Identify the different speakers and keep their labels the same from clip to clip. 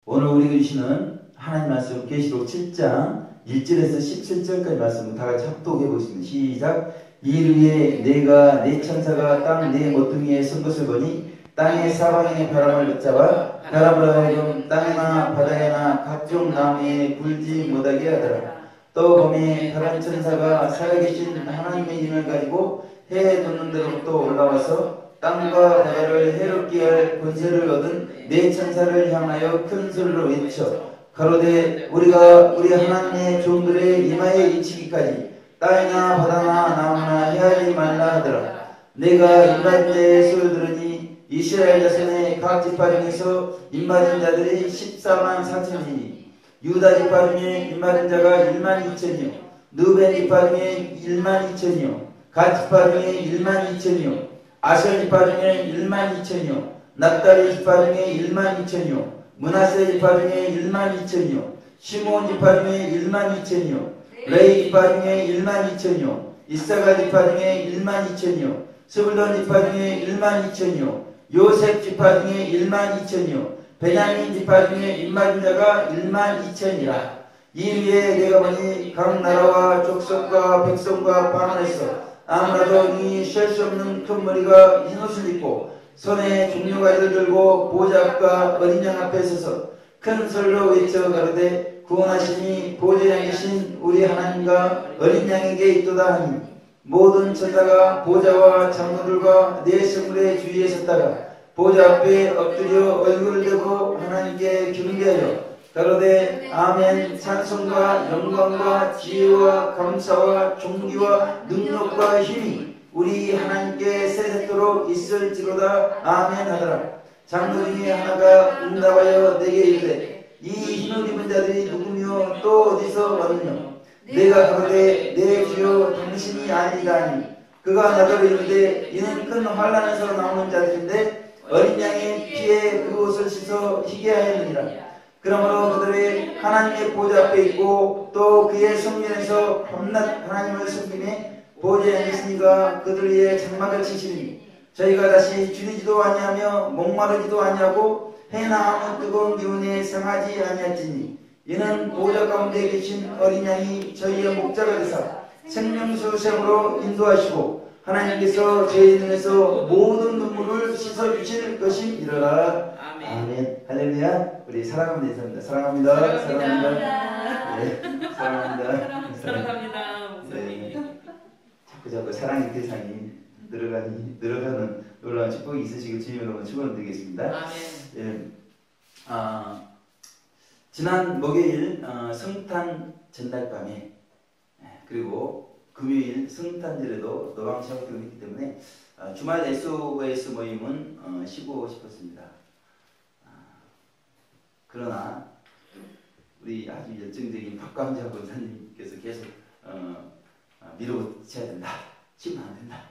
Speaker 1: 오늘 우리에게 주시는 하나님 말씀 계시록 7장 1절에서 17절까지 말씀을 다 같이 합독해 보겠습니다. 시작. 이일 후에 내가 네 천사가 땅 네 모퉁이에 선 것을 보니 땅의 사방의 바람을 붙잡아 바람으로 하여금 땅이나 바다에나 각종 나무에 불지 못하게 하더라. 또 범에 다른 천사가 살아계신 하나님의 힘을 가지고 해에 돋는 데로부터 올라와서 땅과 바다를 해롭게 할 권세를 얻은 네 천사를 향하여 큰 소리로 외쳐 가로되 우리가 우리 하나님의 종들의 이마에 이치기까지 땅이나 바다나 나무나 해하지 말라 하더라. 내가 입맞은 자의 소리를 들으니 이스라엘 자손의 각 지파 중에서 입맞은 자들이 14만 4천이니 유다 지파 중에 입맞은 자가 1만 2천이요 르벤 지파 중에 1만 2천이요 갓 지파 중에 1만 2천이요 아셀 지파 중에 1만 2천이요 납달리 지파 중에 1만 2천이요 므낫세 지파 중에 1만 2천이요 시므온 지파 중에 1만 2천이요 레위 지파 중에 1만 2천이요 이사가 지파 중에 1만 2천이요 스불론 지파 중에 1만 2천이요 요셉 지파 중에 1만 2천이요 베냐민 지파 중에 입맞은 자가 1만 2천이라. 이 위에 내가 보니 각 나라와 족속과 백성과 방언에서 아무라도 이 셀 수 없는 큰 머리가 흰옷을 입고 손에 종려가지를 들고 보좌 앞과 어린 양 앞에 서서 큰 소리로 외쳐 가로되 구원하시니 보좌에 계신 우리 하나님과 어린 양에게 있도다 하니 모든 천사가 보좌와 장로들과 네 성물의 주위에 섰다가 보좌 앞에 엎드려 얼굴을 대고 하나님께 경배하여 가로되 아멘. 찬송과 영광과 지혜와 감사와 존귀와 능력과 힘이 우리 하나님께 세세토록 있을지로다. 아멘 하더라. 장로 중에 하나가 응답하여 내게 이르되 이 흰옷 입은 자들이 누구며 또 어디서 왔느냐. 내가 가로되 내 주여 당신이 아니라 하니 그가 나더러 이르되 이는 큰 환난에서 나오는 자들인데 어린 양의 피에 그 옷을 씻어 희게 하였느니라. 그러므로 그들의 하나님의 보좌 앞에 있고 또 그의 성전에서 밤낮 하나님을 섬기며 보좌에 있으니가 그들 위에 장막을 치시니 저희가 다시 줄이지도 아니하며 목마르지도 아니하고 해나 아무 뜨거운 기운에 상하지 아니할지니 이는 보좌 가운데 계신 어린 양이 저희의 목자가 되사 생명수 샘으로 인도하시고 하나님께서 저희 눈에서 모든 눈물을 씻어주실 것이니라. 아멘. 할렐루야. 우리 사랑하는 예수입니다. 사랑합니다. 사랑합니다. 네, 사랑합니다.
Speaker 2: 사랑합니다.
Speaker 1: 네. 자꾸 사랑의 대상이 늘어가는 놀라운 축복이 있으시길 주님으로 축원드리겠습니다.
Speaker 2: 아멘.
Speaker 1: 예. 지난 목요일 성탄 전날밤에 그리고 금요일 성탄절에도 노방 샤워팅을 했기 때문에 주말 SOS 모임은 쉬고 싶었습니다. 그러나 우리 아주 열정적인 박광자 권사님께서 계속 밀어붙여야 된다. 쉬면 안 된다.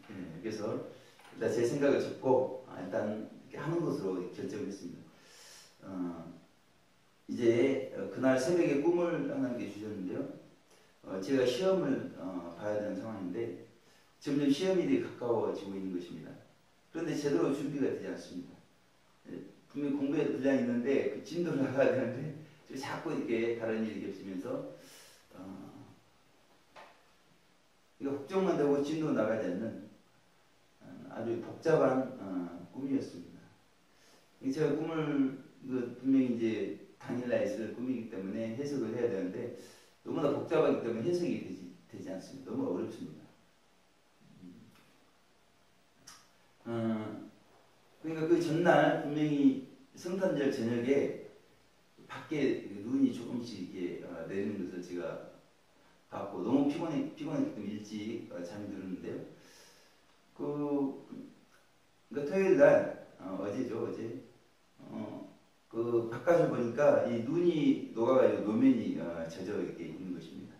Speaker 1: 네, 그래서 일단 제 생각을 접고 일단 이렇게 하는 것으로 결정했습니다. 이제 그날 새벽에 꿈을 하나님께 주셨는데요. 제가 시험을 봐야 되는 상황인데 점점 시험일이 가까워지고 있는 것입니다. 그런데 제대로 준비가 되지 않습니다. 분명히 공부에 분량이 있는데 그 진도를 나가야 되는데 자꾸 이렇게 다른 일이 겹치면서 이거 걱정만 되고 진도 나가지 않는 아주 복잡한 꿈이었습니다. 제가 꿈을 분명히 이제 당일날 있을 꿈이기 때문에 해석을 해야 되는데 너무나 복잡하기 때문에 해석이 되지 않습니다. 너무 어렵습니다. 그러니까 그 전날 분명히 성탄절 저녁에 밖에 눈이 조금씩 이렇게 내리는 것을 제가 봤고 너무 피곤했기 때문에 일찍 잠이 들었는데요. 그러니까 토요일 날 어제죠. 어제 그 바깥을 보니까 이 눈이 녹아가지고 노면이 젖어 이렇게 있는 것입니다.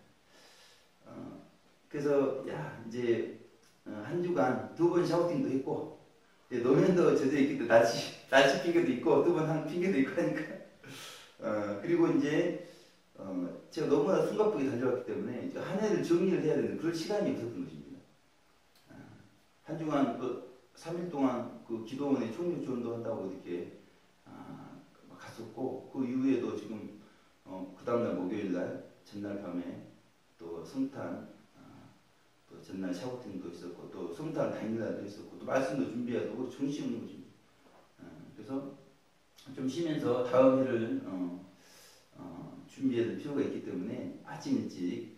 Speaker 1: 그래서 야 이제 한 주간 2번 샤워팅도 했고 노면도 젖어 있기 때문에 날씨 핑계도 있고 2번 한 핑계도 있고 하니까 그리고 이제 제가 너무나 숨가쁘게 달려왔기 때문에 한 해를 정리를 해야 되는데 그럴 시간이 없었던 것입니다. 한 주간 3일 동안 그 기도원에 총력 전도 한다고 이렇게 갔었고 그 이후에도 지금 그 다음날 목요일날 전날 밤에 또 성탄 또 전날 샤우팅도 있었고 또 성탄 당일날도 있었고 또 말씀도 준비하고 정신 없는 거지. 그래서 좀 쉬면서 다음 해를 준비해야 될 필요가 있기 때문에 아침 일찍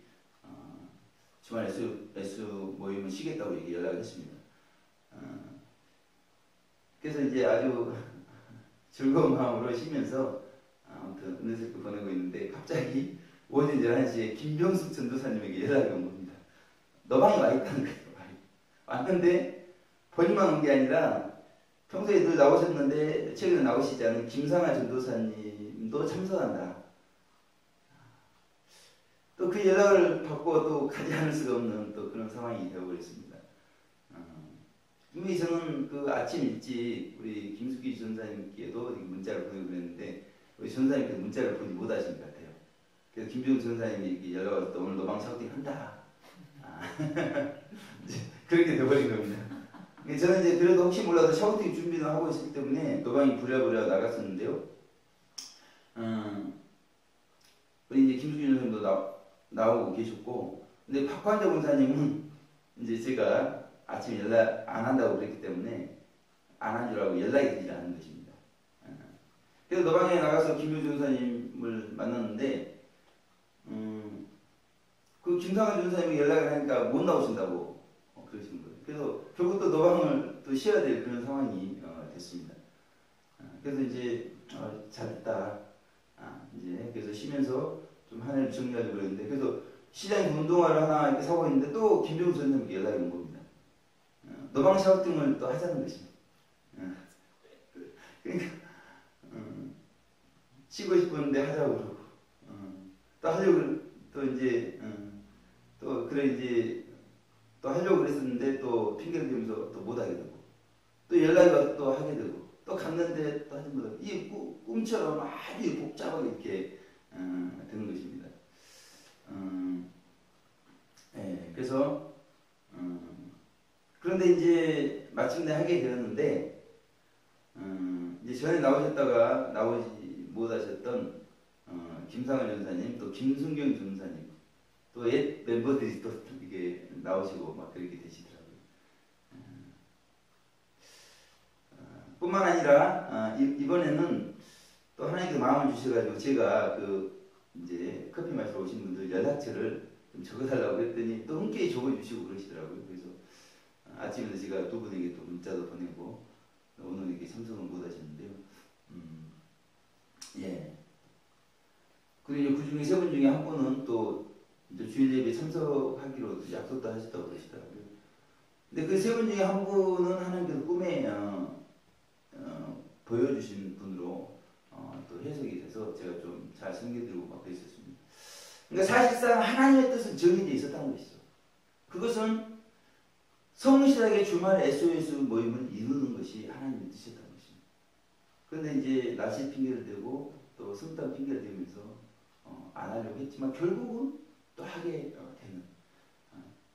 Speaker 1: 주말 SU 모임을 쉬겠다고 이렇게 연락을 했습니다. 그래서 이제 아주 즐거운 마음으로 쉬면서 아무튼 은혜스럽게 보내고 있는데 갑자기 오전 11시에 김병숙 전도사님에게 연락이 온 겁니다. 너방이 와 있다는 거예요. 왔는데 본인만 온 게 아니라 평소에 늘 나오셨는데 최근에 나오시지 않은 김상아 전도사님도 참석한다. 또 그 연락을 받고 또 가지 않을 수가 없는 또 그런 상황이 되어버렸습니다. 분명히 저는 그 아침 일찍 우리 김숙기 전사님께도 문자를 보내고 그랬는데 우리 전사님께서 문자를 보지 못하신 것 같아요. 그래서 김병 전사님이 이렇게 연락 와서 오늘 노방 샤우팅 한다. 그렇게 돼버린 겁니다. 저는 이제 그래도 혹시 몰라도 샤우팅 준비를 하고 있었기 때문에 노방이 부랴부랴 나갔었는데요. 우리 이제 김숙기 전사님도 나오고 계셨고, 근데 박환자 본사님은 이제 제가 아침에 연락 안 한다고 그랬기 때문에 안 한 줄 알고 연락이 되지 않은 것입니다. 그래서 노방에 나가서 김효주 전사님을 만났는데 그 김상환 전사님이 연락을 하니까 못 나오신다고 그러시는 거예요. 그래서 결국 또 노방을 또 쉬어야 될 그런 상황이 됐습니다. 그래서 이제 잘했다. 이제 그래서 쉬면서 좀 한 해를 정리하려고 그랬는데 그래서 시장에 운동화를 하나 이렇게 사고 있는데 또 김병수 선생님께 연락이 온 겁니다. 노방 샤우팅을 또 하자는 것입니다. 그러니까 쉬고 싶었는데 하자고 그러고 또 하려고 또 이제 또 그래 이제 또 하려고 그랬었는데 또 핑계를 대면서 또 못하게 되고 또 연락이 와서 또 하게 되고 또 갔는데 또 하지 못하고 이 꿈처럼 아주 복잡하게 이렇게 되는 것입니다. 네, 그래서 그런데 이제 마침내 하게 되었는데 이제 전에 나오셨다가 나오지 못하셨던 김상환 전사님 또 김순경 전사님 또 옛 멤버들이 또 이게 나오시고 막 그렇게 되시더라고요. 뿐만 아니라 이번에는 또 하나님께서 마음을 주셔가지고 제가 그 이제 커피 마시러 오신 분들 연락처를 좀 적어달라고 했더니 또 흔쾌히 적어주시고 그러시더라고요. 그래서 아침에 제가 두 분에게 또 문자도 보내고 오늘 이렇게 참석은 못하셨는데요. 예. 그리고 그 중에 세 분 중에 한 분은 또 이제 주일 예배 참석하기로 약속도 하셨다고 그러시더라고요. 근데 그 세 분 중에 한 분은 하나님께서 꿈에 보여주신 분으로 또 해석이 돼서 제가 좀 잘 섬겨드리고 막 그랬었습니다. 그러니까 사실상 하나님의 뜻은 정해져 있었다는 것이죠. 그것은 성실하게 주말 SOS 모임을 이루는 것이 하나님의 뜻이었다는 것입니다. 그런데 이제 날씨 핑계를 대고 또 성탄 핑계를 대면서 안 하려고 했지만 결국은 또 하게 되는.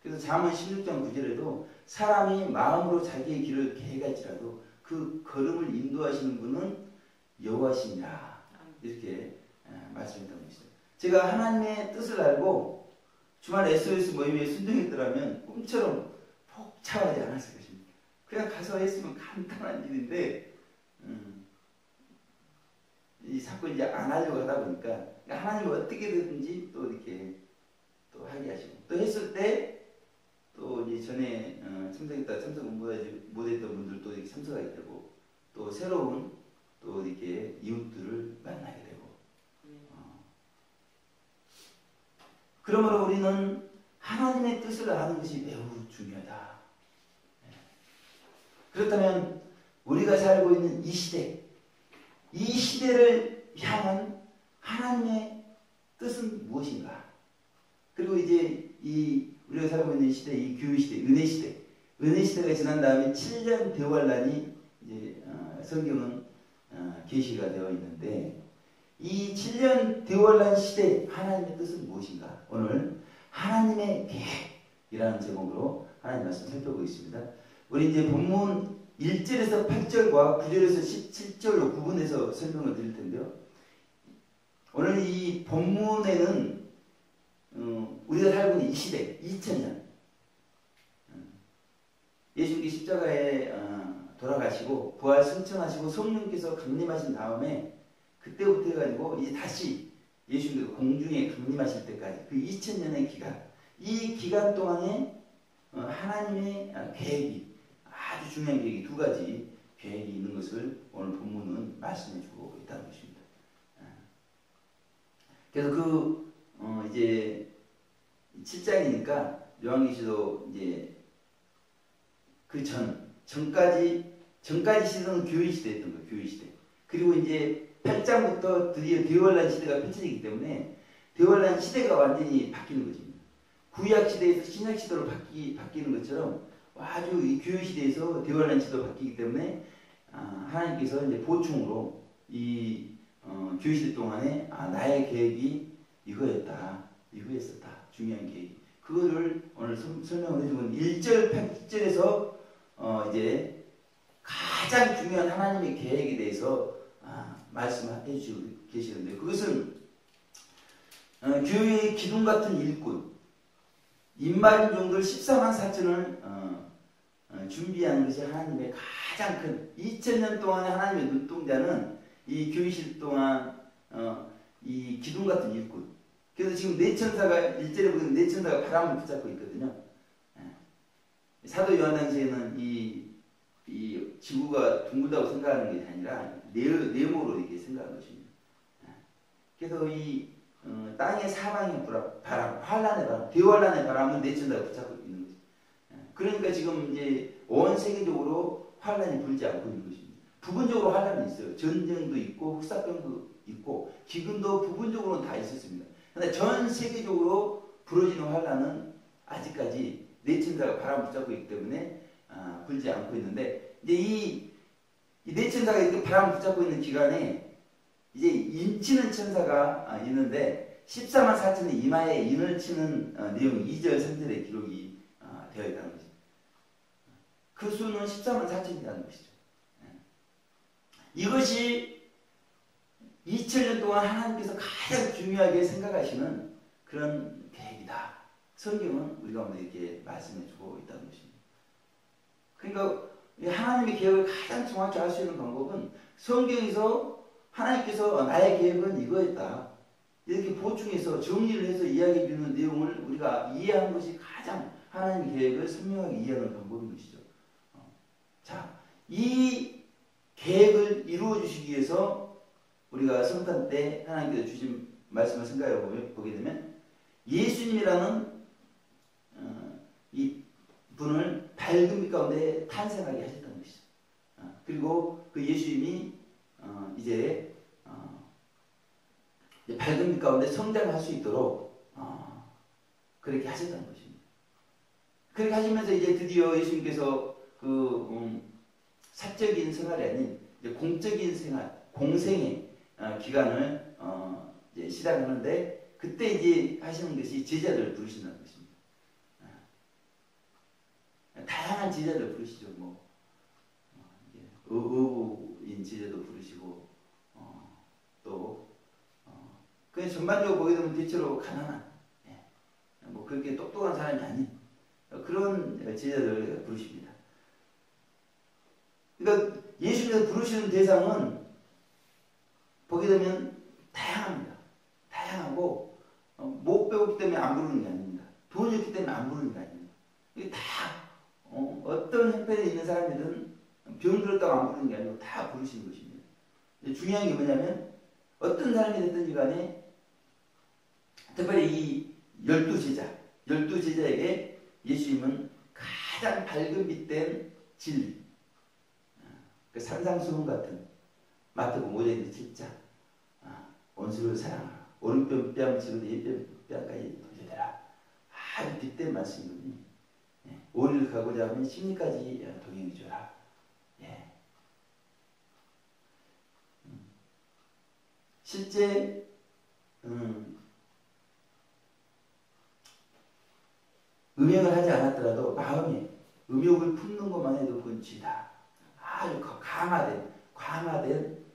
Speaker 1: 그래서 잠언 16장 9절에도 사람이 마음으로 자기의 길을 계획할지라도 그 걸음을 인도하시는 분은 여호와시니라 이렇게 말씀했던 것이죠. 제가 하나님의 뜻을 알고 주말 SOS 모임에 순종했더라면 꿈처럼 복잡하지 않았을 것입니다. 그냥 가서 했으면 간단한 일인데 이 자꾸 이제 안 하려고 하다 보니까 하나님이 어떻게든지 또 이렇게 또 하게 하시고 또 했을 때 또 이제 전에 참석했다 참석 못했던 분들도 이렇게 참석하게 되고 또 새로운 또 이렇게 이웃들을 만나게 되고 그러므로 우리는 하나님의 뜻을 아는 것이 매우 중요하다. 그렇다면 우리가 살고 있는 이 시대를 향한 하나님의 뜻은 무엇인가? 그리고 이제 우리가 살고 있는 시대, 이 교회 시대, 은혜 시대가 지난 다음에 7년 대환란이 이제 성경은 계시가 되어 있는데 이 7년 대환란 시대 하나님의 뜻은 무엇인가? 오늘 하나님의 계획이라는 제목으로 하나님 말씀 살펴보겠습니다. 우리 이제 본문 1절에서 8절과 9절에서 17절로 구분해서 설명을 드릴 텐데요. 오늘 이 본문에는 우리가 살고 있는 이 시대, 2000년 예수님께서 십자가에 돌아가시고 부활 승천하시고 성령께서 강림하신 다음에 그때부터 해가지고 이제 다시 예수님께서 공중에 강림하실 때까지 그 2000년의 기간, 이 기간 동안에 하나님의 계획이, 아주 중요한 계획이 두 가지 계획이 있는 것을 오늘 본문은 말씀해 주고 있다는 것입니다. 그래서 이제 7장이니까 요한계시록 이제 그 전까지 시대는 교회 시대였던 거예요. 교회 시대. 그리고 이제 8장부터 드디어 대환란 시대가 펼쳐지기 때문에 대환란 시대가 완전히 바뀌는 것입니다. 구약 시대에서 신약 시대로 바뀌는 것처럼 아주 이 교회 시대에서 대환란 시대로 바뀌기 때문에 하나님께서 이제 보충으로 이 교회 시대 동안에 나의 계획이 이거였다. 이거였었다. 중요한 계획. 그거를 오늘 설명을 해주면 1절, 8절에서 이제 가장 중요한 하나님의 계획에 대해서 말씀해 주시고 계시는데 그것은 교회의 기둥 같은 일꾼, 인마린 종들 14만 4천을 준비하는 것이 하나님의 가장 큰 2000년 동안의 하나님의 눈동자는 이 교회 시대 동안 이 기둥 같은 일꾼. 그래서 지금 네 천사가 1절에 보면 네 천사가 바람을 붙잡고 있거든요. 사도 요한 당시에는 이 지구가 둥글다고 생각하는 게 아니라 네모로 이렇게 생각하는 것입니다. 그래서 이 땅의 사방의 바람, 환란의 바람, 대환란의 바람은 네 천사가 붙잡고 있는 거죠. 그러니까 지금 이제 온 세계적으로 환란이 불지 않고 있는 것입니다. 부분적으로 환란이 있어요. 전쟁도 있고 흑사병도 있고 기근도 부분적으로는 다 있었습니다. 그런데 전 세계적으로 불어지는 환란은 아직까지 네 천사가 바람을 붙잡고 있기 때문에 불지 않고 있는데 이제 이 네 천사가 이렇게 바람을 붙잡고 있는 기간에 이제 인치는 천사가 있는데 14만 4천의 이마에 인을 치는 내용이 2절 3절에 기록이 되어 있다는 것이죠. 그 수는 14만 4천이라는 것이죠. 이것이 2000년 동안 하나님께서 가장 중요하게 생각하시는 그런 계획이다. 성경은 우리가 오늘 이렇게 말씀해 주고 있다는 것입니다. 그러니까 하나님의 계획을 가장 정확히 알 수 있는 방법은 성경에서 하나님께서 나의 계획은 이거였다. 이렇게 보충해서 정리를 해서 이야기해 주는 내용을 우리가 이해하는 것이 가장 하나님의 계획을 선명하게 이해하는 방법인 것이죠. 자, 이 계획을 이루어 주시기 위해서 우리가 성탄 때 하나님께서 주신 말씀을 생각해 보게 되면 예수님이라는 이 분을 밝은 빛 가운데 탄생하게 하셨다는 것이죠. 그리고 그 예수님이 이제 밝은 빛 가운데 성장할 수 있도록 그렇게 하셨다는 것입니다. 그렇게 하시면서 이제 드디어 예수님께서 사적인 생활이 아닌 이제 공적인 생활, 공생의 기간을 이제 시작하는데 그때 이제 하시는 것이 제자들을 부르신다는 것입니다. 다양한 제자들 부르시죠. 어부인 제자도 부르시고 또 그냥 전반적으로 보게 되면 대체로 가난한 그렇게 똑똑한 사람이 아닌 그런 제자들을 부르십니다. 그러니까 예수님께서 부르시는 대상은 보게 되면 다양합니다. 다양하고 못 배웠기 때문에 안 부르는 게 아닙니다. 돈이 없기 때문에 안 부르는 게 아닙니다. 이게 다 어떤 형편에 있는 사람이든 병들었다고 안 부르는 게 아니고 다 부르시는 것입니다. 중요한 게 뭐냐면 어떤 사람이 됐든지 간에 특별히 이 12제자에게 예수님은 가장 밝은 빛된 진리, 그 산상수훈 같은 마태복음 5장 7장 원수를 사랑하라. 오른뺨 치고 내 뺨까지 돌려대라. 아주 빛된 말씀이거든요. 오리를 가고자 하면 심리까지 동행해줘라. 실제 음욕을 하지 않았더라도 마음에 음욕을 품는 것만 해도 그건 죄다. 아주 강화된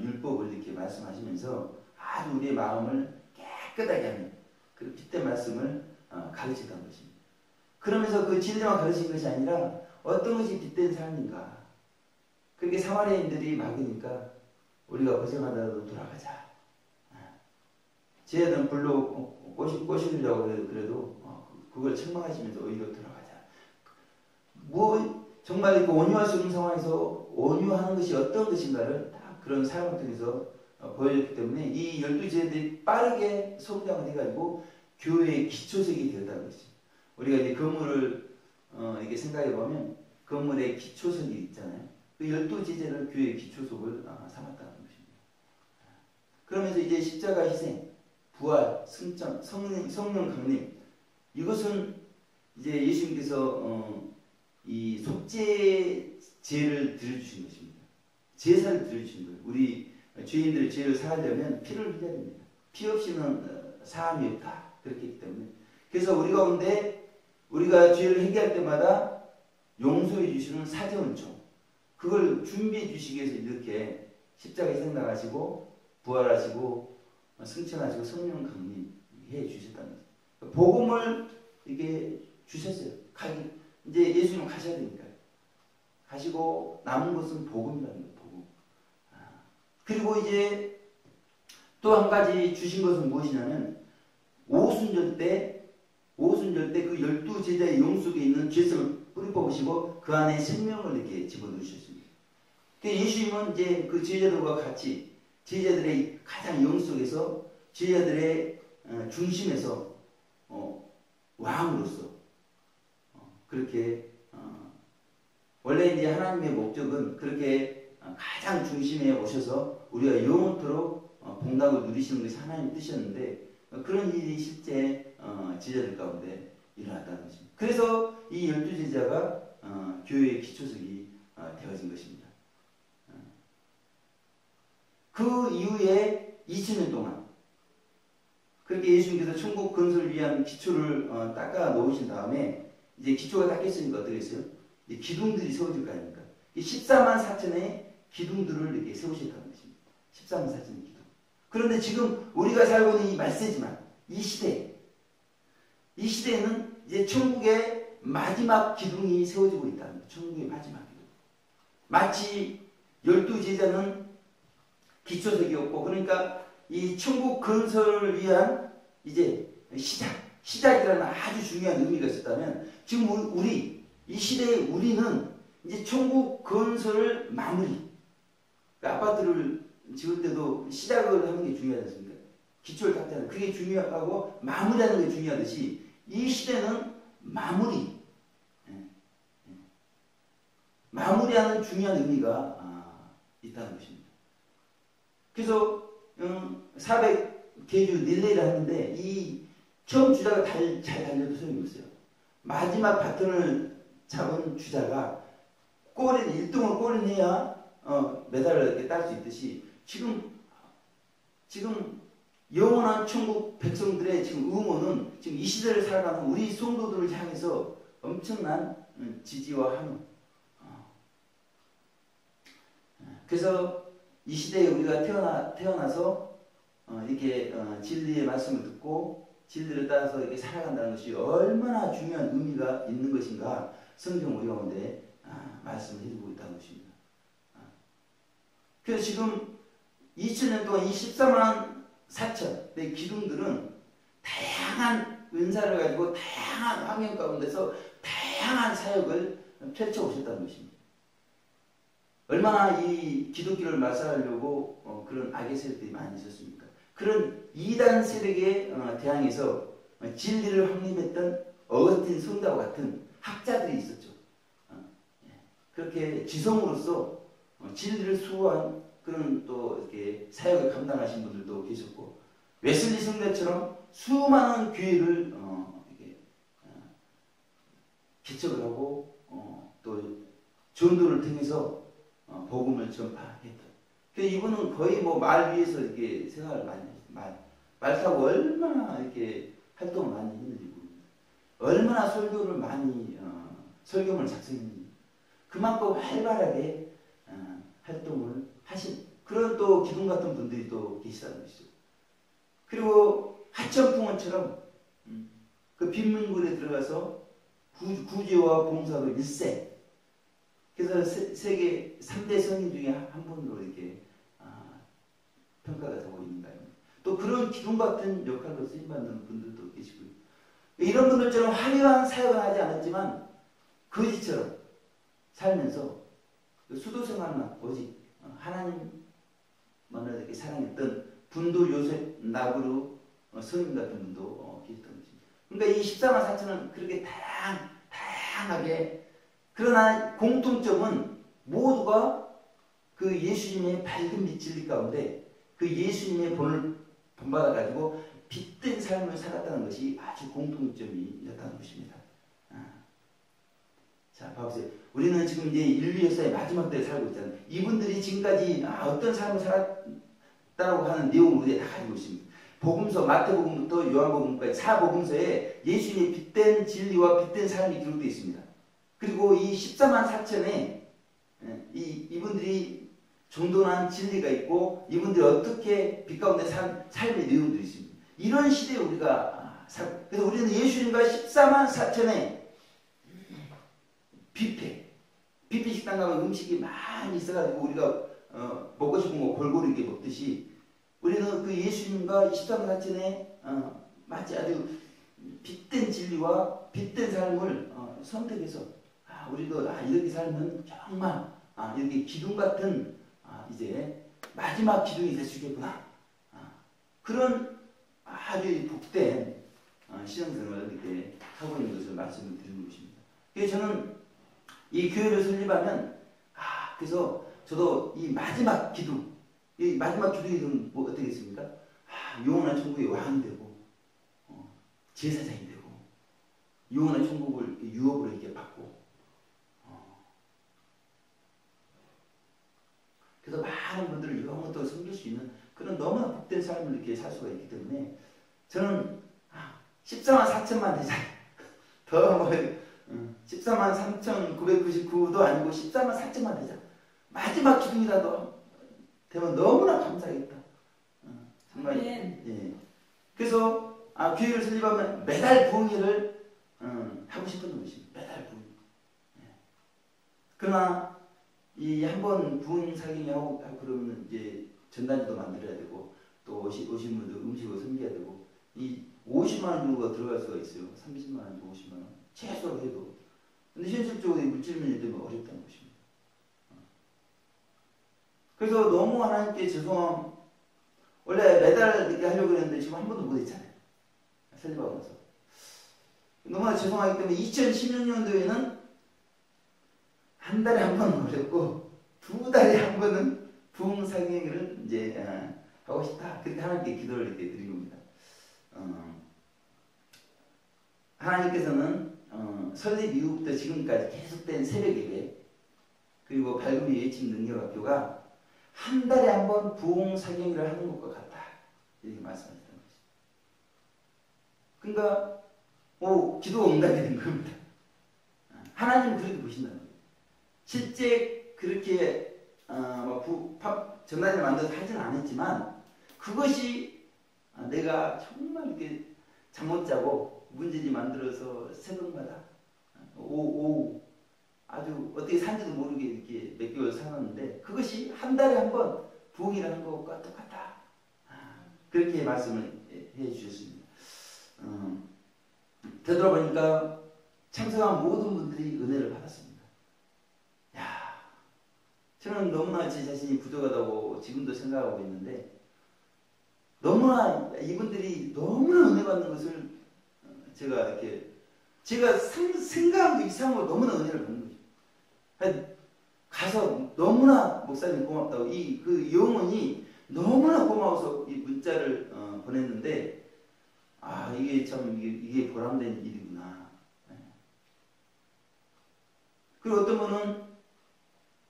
Speaker 1: 율법을 이렇게 말씀하시면서 아주 우리의 마음을 깨끗하게 하는 그 핏된 말씀을 가르쳤던 것입니다. 그러면서 그 진리만 가르친 것이 아니라 어떤 것이 핏된 삶인가. 그렇게 사마리아인들이 막으니까 우리가 고생하다가도 돌아가자. 쟤는 불로 꼬시려고 그래도 그걸 책망하시면서 오히려 돌아가자. 정말 이렇게 온유할 수 없는 상황에서 온유하는 것이 어떤 것인가를 딱 그런 사람을 통해서 보여줬기 때문에 이 12제들이 빠르게 성장을 해가지고 교회의 기초석이 되었다는 것이죠. 우리가 이제 건물을 이렇게 생각해 보면 건물의 기초석이 있잖아요. 그 12제자를 교회의 기초석을 삼았다는 것입니다. 그러면서 이제 십자가 희생, 부활, 승천, 성령 강림, 이것은 이제 예수님께서 이 속죄제를 드려주신 것입니다. 제사를 드려주신 거예요. 우리 죄인들의 죄를 사하려면 피를 흘려야 됩니다. 피 없이는 사함이 없다. 그렇기 했기 때문에. 그래서 우리 가운데 우리가 죄를 회개할 때마다 용서해 주시는 사제원총, 그걸 준비해 주시기 위해서 이렇게 십자가에 희생 나가시고 부활하시고 승천하시고 성령 강림해 주셨다는 거죠. 복음을 이게 주셨어요. 이제 예수님 가셔야 되니까. 가시고 남은 것은 복음이라는 거예요. 복음. 그리고 이제 또 한 가지 주신 것은 무엇이냐면 오순절 때 그 12제자의 영 속에 있는 죄성을 뿌리 뽑으시고 그 안에 생명을 이렇게 집어넣으셨습니다. 예수님은 이제 그 제자들과 같이 제자들의 가장 영 속에서 제자들의 중심에서 왕으로서 그렇게 원래 이제 하나님의 목적은 그렇게 가장 중심에 오셔서 우리가 영원토록 복락을 누리시는 것이 하나님의 뜻이었는데 그런 일이 실제 제자들 가운데 일어났다는 것입니다. 그래서 이 12제자가 교회의 기초석이 되어진 것입니다. 그 이후에 2000년 동안 그렇게 예수님께서 천국 건설을 위한 기초를 닦아 놓으신 다음에 이제 기초가 닦였으니까 어떻게 했어요? 이제 기둥들이 세워질 거 아닙니까? 14만 4천의 기둥들을 이렇게 세우셨다는 것입니다. 14만 4천의 기둥. 그런데 지금 우리가 살고 있는 이 말세지만 이 시대에는 이제 천국의 마지막 기둥이 세워지고 있다는 거예요. 천국의 마지막 기둥. 마치 12제자는 기초석이었고, 그러니까 이 천국 건설을 위한 이제 시작이라는 아주 중요한 의미가 있었다면, 지금 우리 이 시대에 우리는 이제 천국 건설을 마무리. 그러니까 아파트를 지을 때도 시작을 하는 게 중요하지 않습니까? 기초를 닦자는 그게 중요하고 마무리하는 게 중요하듯이 이 시대는 마무리하는 중요한 의미가 있다는 것입니다. 그래서 400개주 릴레이를 하는데 이 처음 주자가 잘 달려도 소용이 없어요. 마지막 바톤을 잡은 주자가 1등을 골인해야 메달을 이렇게 딸 수 있듯이 지금 영원한 천국 백성들의 지금 의무는 지금 이 시대를 살아가는 우리 성도들을 향해서 엄청난 지지와 함. 그래서 이 시대에 우리가 태어나서 이렇게 진리의 말씀을 듣고 진리를 따라서 이렇게 살아간다는 것이 얼마나 중요한 의미가 있는 것인가 성경 우리 가운데 말씀을 해주고 있다는 것입니다. 그래서 지금 2000년 동안 이 14만 4천의 기둥들은 다양한 은사를 가지고 다양한 환경 가운데서 다양한 사역을 펼쳐오셨다는 것입니다. 얼마나 이 기독교를 말살하려고 그런 악의 세력들이 많이 있었습니까? 그런 이단 세력에 대항해서 진리를 확립했던 어거스틴 성자와 같은 학자들이 있었죠. 그렇게 지성으로서 진리를 수호한 그런 또 이렇게 사역을 감당하신 분들도 계셨고, 웨슬리 성자처럼 수많은 교회를 이렇게 개척을 하고 또 전도를 통해서 복음을 전파했던. 그래서 이분은 거의 뭐 말 위에서 이렇게 생활을 많이 했어요. 말 타고 얼마나 이렇게 활동을 많이 했는지 모릅니다. 얼마나 설교를 많이 설교문을 작성했는지 그만큼 활발하게 활동을 하신 그런 또 기둥 같은 분들이 또 계시다는 것이죠. 그리고 하천풍원처럼 그 빈민굴에 들어가서 구제와 봉사로 일세. 그래서 세계 3대 성인 중에 한 분으로 이렇게 평가가 되고 있는 거예요. 또 그런 기둥 같은 역할로 쓰임받는 분들도 계시고요. 이런 분들처럼 화려한 사역을 하지 않았지만 거지처럼 살면서 수도생활만 오직 하나님만을 이렇게 사랑했던 분도 요셉 나그루 성인 같은 분도 계셨던 것입니다. 그러니까 이 14만 4천은 그렇게 다양하게, 그러나 공통점은 모두가 그 예수님의 밝은 빛 진리 가운데 그 예수님의 본을 본받아가지고 빛된 삶을 살았다는 것이 아주 공통점이었다는 것입니다. 자, 봐보세요. 우리는 지금 이제 인류 역사의 마지막 때에 살고 있잖아요. 이분들이 지금까지 어떤 삶을 살았다고 하는 내용을 우리가 다 가지고 있습니다. 복음서, 마태복음부터 요한복음까지 4복음서에 예수님의 빛된 진리와 빛된 삶이 기록되어 있습니다. 그리고 이 14만 4천에 이분들이 정돈한 진리가 있고 이분들이 어떻게 빛 가운데 산 삶의 내용들이 있습니다. 이런 시대에 우리가 그래서 우리는 예수님과 14만 4천의 뷔페 식당 가면 음식이 많이 있어가지고 우리가 먹고 싶은 거 골고루 이렇게 먹듯이 우리는 그 예수님과 14만 4천의 마치 아주 빛된 진리와 빛된 삶을 선택해서 우리도 이렇게 살면 정말 이렇게 기둥 같은 이제 마지막 기둥이 될 수 있겠구나. 그런 아주 복된 신앙생활을 이렇게 하고 있는 것을 말씀을 드리는 것입니다. 그래서 저는 이 교회를 설립하면 그래서 저도 이 마지막 기둥이 되면 뭐 어떻게 됐습니까? 영원한 천국의 왕이 되고 제사장이 되고 영원한 천국을 유업으로 이렇게 받고 그래서 많은 분들을 영원토록 섬길 수 있는 그런 너무나 복된 삶을 이렇게 살 수가 있기 때문에 저는 14만 4천만 되자. 더 14만 3,999도 아니고 14만 4천만 되자. 마지막 기둥이라도 되면 너무나 감사하겠다. 정말. 예. 그래서 교회를 설립하면 매달 부흥회를 하고 싶은 것입니다. 매달 부흥. 예. 그러나 이 한번 부흥 사경하고 그러면 이제 전단지도 만들어야 되고 또 오신 분들 음식을 섬겨야 되고 이 50만 원 정도가 들어갈 수가 있어요. 30만 원, 50만 원 최소로 해도. 근데 현실적으로 물질 문제 때문에 어렵다는 것입니다. 그래서 너무 하나님께 죄송함. 원래 매달 이렇게 하려고 했는데 지금 한 번도 못했잖아요. 설립하고 나서. 너무나 죄송하기 때문에 2016년도에는 한 달에 한 번은 어렵고 2달에 한 번은 부흥 사경회를 이제 하고 싶다. 그렇게 하나님께 기도를 이렇게 드린 겁니다. 하나님께서는 설립 이후부터 지금까지 계속된 새벽 예배 그리고 밝음의 외침 능력 학교가 한 달에 한 번 부흥 사경회를 하는 것과 같다. 이렇게 말씀하셨던 것이죠. 그러니까 기도가 응답이 된 겁니다. 하나님은 그렇게 보신다는 거예요. 실제 그렇게 전단지를 만들어서 하지는 않았지만 그것이 내가 정말 이렇게 잠 못 자고 문제지 만들어서 새벽마다 오후 아주 어떻게 산지도 모르게 이렇게 몇 개월 살았는데 그것이 한 달에 한 번 부흥이라는 것과 똑같다. 그렇게 말씀을 해 주셨습니다. 되돌아보니까 참석한 모든 분들이 은혜를 받았습니다. 저는 너무나 제 자신이 부족하다고 지금도 생각하고 있는데 너무나 이분들이 너무나 은혜 받는 것을 제가 이렇게 생각한 것 이상으로 너무나 은혜를 받는 거죠. 가서 너무나 목사님 고맙다고 그 영혼이 너무나 고마워서 이 문자를 보냈는데 이게 참 이게 보람된 일이구나. 그리고 어떤 분은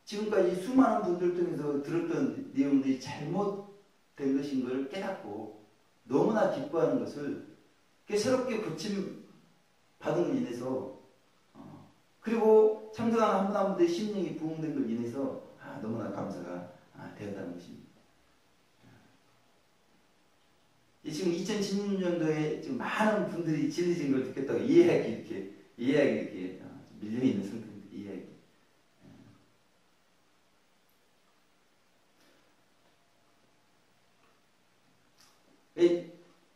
Speaker 1: 지금까지 수많은 분들 통해서 들었던 내용들이 잘못된 것인 걸 깨닫고 너무나 기뻐하는 것을 새롭게 고침 받은 것으로 인해서 그리고 참석하는 한 분 한 분들의 심령이 부흥된 것으로 인해서 너무나 감사가 되었다는 것입니다. 지금 2016년도에 지금 많은 분들이 진리진 걸 듣겠다고 이해하기 이렇게 밀려 있는 상태입니다. 이해하기.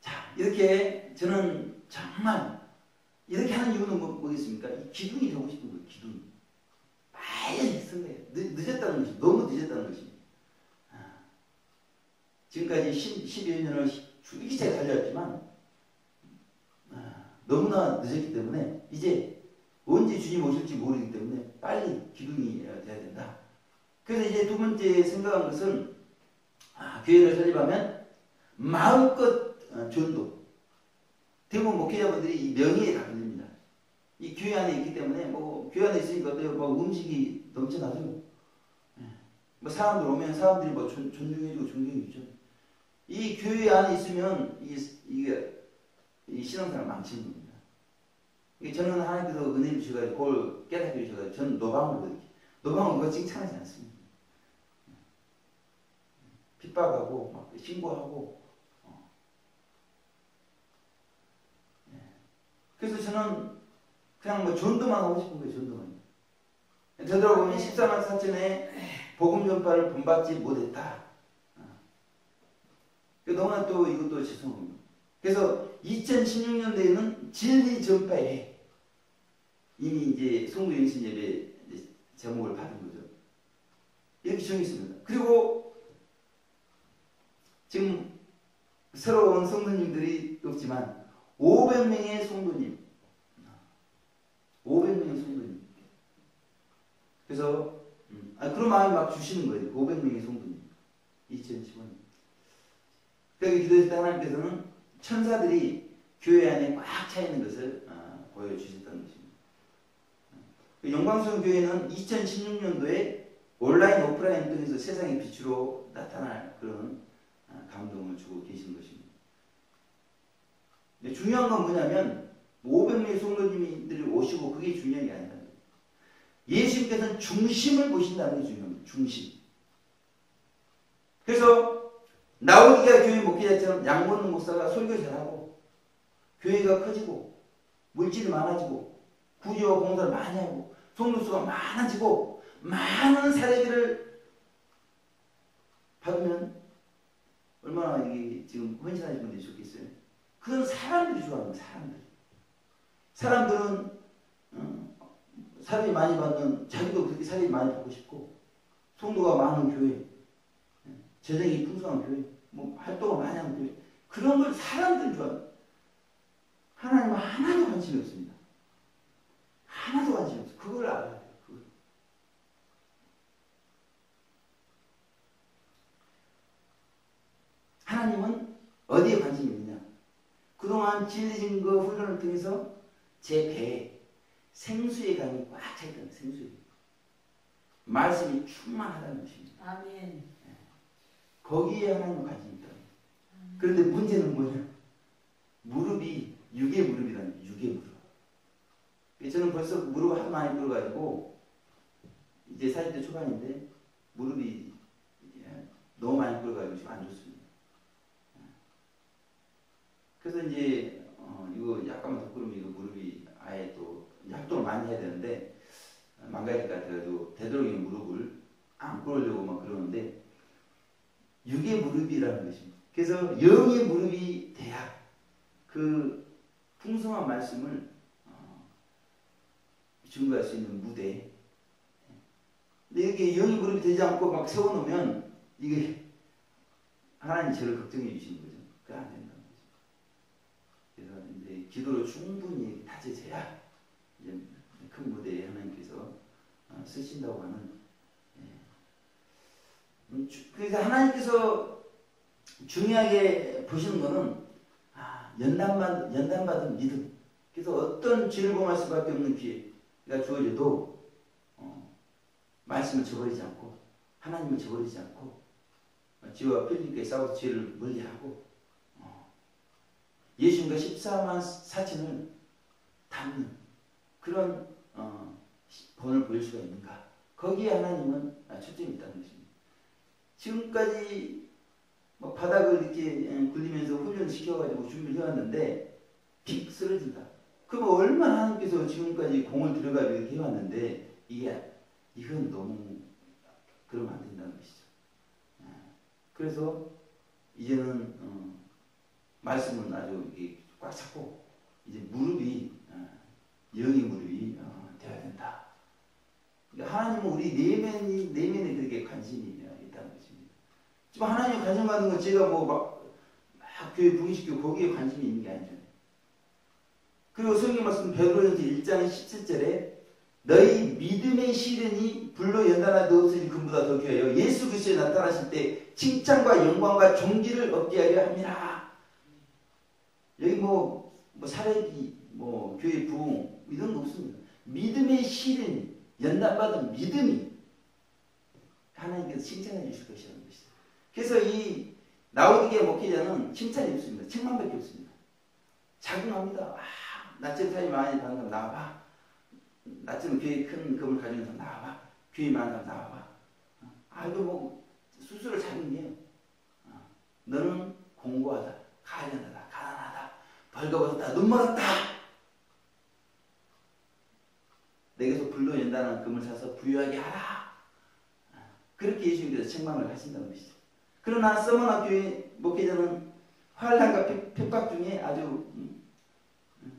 Speaker 1: 자, 이렇게 저는 정말 이렇게 하는 이유는 뭐겠습니까? 이 기둥이 되고 싶은 거예요. 기둥. 빨리 쓴 거예요. 늦었다는 것이 너무 늦었다는 것입니다. 지금까지 12여 년을 줄기차게 달려왔지만 너무나 늦었기 때문에 이제 언제 주님 오실지 모르기 때문에 빨리 기둥이 돼야 된다. 그래서 이제 두 번째 생각한 것은 교회를 설립하면 마음껏 전도. 대부분 목회자분들이 이 명예에 다 걸립니다. 이 교회 안에 있기 때문에 뭐 교회 안에 있으니까 어때요? 뭐 음식이 넘쳐나죠. 뭐 사람들 오면 사람들이 뭐 존중해주고 존경해주죠. 이 교회 안에 있으면 이 신앙생활 망치는 겁니다. 저는 하나님께서 은혜 주셔가지고 그걸 깨닫게 주셔가지고 저는 노방을 그거 칭찬하지 않습니다. 핍박하고 막 신고하고 그래서 저는 그냥 뭐 전도만 하고 싶은 거예요. 전도만. 되돌아보면 14만 4천에 복음 전파를 본받지 못했다. 너무나 또 이것도 죄송합니다. 그래서 2016년도에는 진리 전파에 이미 이제 성부 영신 예배 제목을 받은 거죠. 이렇게 정했습니다. 그리고 지금 새로운 성도님들이 없지만 500명의 성도님. 500명의 성도님. 그래서 그런 마음이 막 주시는 거예요. 500명의 성도님. 2015년. 그러니까 기도했을 때 하나님께서는 천사들이 교회 안에 꽉 차 있는 것을 보여주셨다는 것입니다. 영광스러운 교회는 2016년도에 온라인, 오프라인 등에서 세상의 빛으로 나타날 그런 감동을 주고 계시는 것입니다. 중요한 건 뭐냐면 500명의 성도님들이 오시고 그게 중요한 게 아니라 예수님께서는 중심을 보신다는 게 중요합니다. 중심. 그래서 라오디게아 교회 목회자처럼 양본능 목사가 설교 잘하고 교회가 커지고 물질이 많아지고 구제와 봉사를 많이 하고 성도수가 많아지고 많은 사례들을 받으면 얼마나 이게 지금 헌신하신 분들이 좋겠어요. 그건 사람들이 좋아하는 거예요. 사람들은 사례 많이 받는 자기도 그렇게 사례 많이 받고 싶고 성도가 많은 교회, 재정이 풍성한 교회, 뭐 활동을 많이 하는 교회 그런 걸 사람들이 좋아해요. 하나님은 하나도 관심이 없습니다. 하나도 관심이 없어요. 그걸 알아야 돼요. 그걸. 하나님은 어디에 관심이 있느냐? 그동안 진리 증거 훈련을 통해서 제 배에 생수의 강이 꽉 차 있다는 생수의 강. 말씀이 충만하다는 것입니다.
Speaker 2: 아멘.
Speaker 1: 거기에 하나님은 관심이 있다. 그런데 문제는 뭐냐? 무릎이 육의 무릎이라는 육의 무릎. 저는 벌써 무릎을 하도 많이 꿇어가지고 이제 40대 초반인데 무릎이 너무 많이 꿇어가지고 지금 안 좋습니다. 그래서 이제 이거 약간만 더 꿇으면 이거 무릎이 아예 또 활동을 많이 해야 되는데 망가질 것 같아가지고 되도록이면 무릎을 안 꿇으려고 막 그러는데 육의 무릎이라는 것입니다. 그래서 영의 무릎이 돼야 그 풍성한 말씀을 증거할 수 있는 무대. 근데 이렇게 영의 무릎이 되지 않고 막 세워놓으면 이게 하나님 저를 걱정해 주시는 거죠. 그게 안 된다는 거죠. 그래서 이제 기도로 충분히 다져져야 이제 큰 무대에 하나님께서 쓰신다고 하는. 그래서 하나님께서 중요하게 보시는 거는 연단받은 믿음. 그래서 어떤 죄를 범할 수밖에 없는 기회가 주어져도 말씀을 저버리지 않고 하나님을 저버리지 않고 죄와 필리니까 싸워서 죄를 멀리하고 예수님과 14만 4천을 담는 그런 본을 보일 수가 있는가? 거기에 하나님은 초점이 있다는 것입니다. 지금까지 막 바닥을 이렇게 굴리면서 훈련시켜가지고 준비를 해왔는데 픽 쓰러진다. 그럼 얼마나 하나님께서 지금까지 공을 들여가지고 이렇게 해왔는데 이건 너무 그러면 안 된다는 것이죠. 그래서 이제는 말씀은 아주 꽉 잡고 이제 무릎이 영의 무릎이 되어야 된다. 그러니까 하나님은 우리 내면에 그렇게 관심이 있다는 것입니다. 지금 하나님 관심 받는 건 제가 막 교회 부흥시키고 거기에 관심이 있는 게 아니잖아요. 그리고 성경 말씀 베드로전서 1장 17절에 너희 믿음의 시련이 불로 연단하도 없으니 금보다 더 귀하여 예수 그리스도에 나타나실 때 칭찬과 영광과 존귀를 얻게 하려 함이라. 여기 사례기 교회 부흥 이런 거 없습니다. 믿음의 시련이 연단받은 믿음이 하나님께서 칭찬해 주실 것이라는 것이죠. 그래서 이 라오디게아 목회자는 칭찬이 없습니다. 책망밖에 없습니다. 자긍합니다. 나처럼 사람이 많이 받는 사람 나와봐. 나처럼 교회 큰 금을 가지고 있는 사람 나와봐. 교회 많은 사람 나와봐. 수술을 자긍해요. 너는 공고하다, 가련하다, 가난하다, 벌거벗었다, 눈 멀었다. 내게서 불로 연단한 금을 사서 부유하게 하라. 그렇게 예수님께서 책망을 하신다는 것이죠. 그러나 서머나 교회 목회자는 환난과 핍박 중에 아주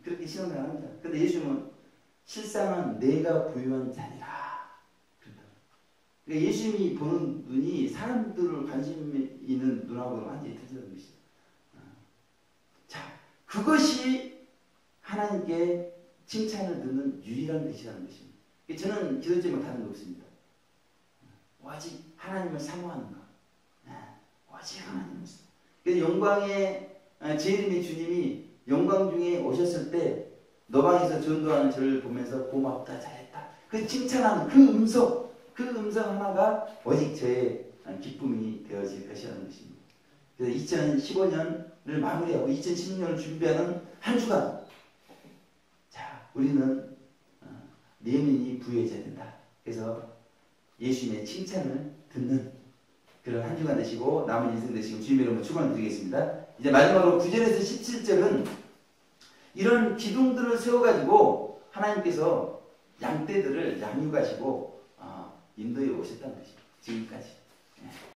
Speaker 1: 그렇게 신앙을 합니다. 그런데 예수님은 실상은 내가 부유한 자니라. 그러니까 예수님이 보는 눈이 사람들을 관심 있는 눈하고는 완전히 틀리다는 것이죠. 자, 그것이 하나님께 칭찬을 듣는 유일한 것이라는 것입니다. 저는 기도지 못하는 거 없습니다. 오직 하나님을 사모하는 것. 오직 하나님을. 그래서 영광의 제1의 주님이 영광 중에 오셨을 때 노방에서 전도하는 저를 보면서 고맙다, 잘했다. 그 칭찬하는 그 음성 하나가 오직 저의 기쁨이 되어질 것이라는 것입니다. 그래서 2015년을 마무리하고 2016년을 준비하는 한 주간, 자, 우리는 내면이 부유해져야 된다. 그래서 예수님의 칭찬을 듣는 그런 한 주간 되시고 남은 인생 되시고 주님의 이름으로 축원드리겠습니다. 이제 마지막으로 9절에서 17절은 이런 기둥들을 세워가지고 하나님께서 양떼들을 양육하시고 인도해 오셨다는 것입니다. 지금까지.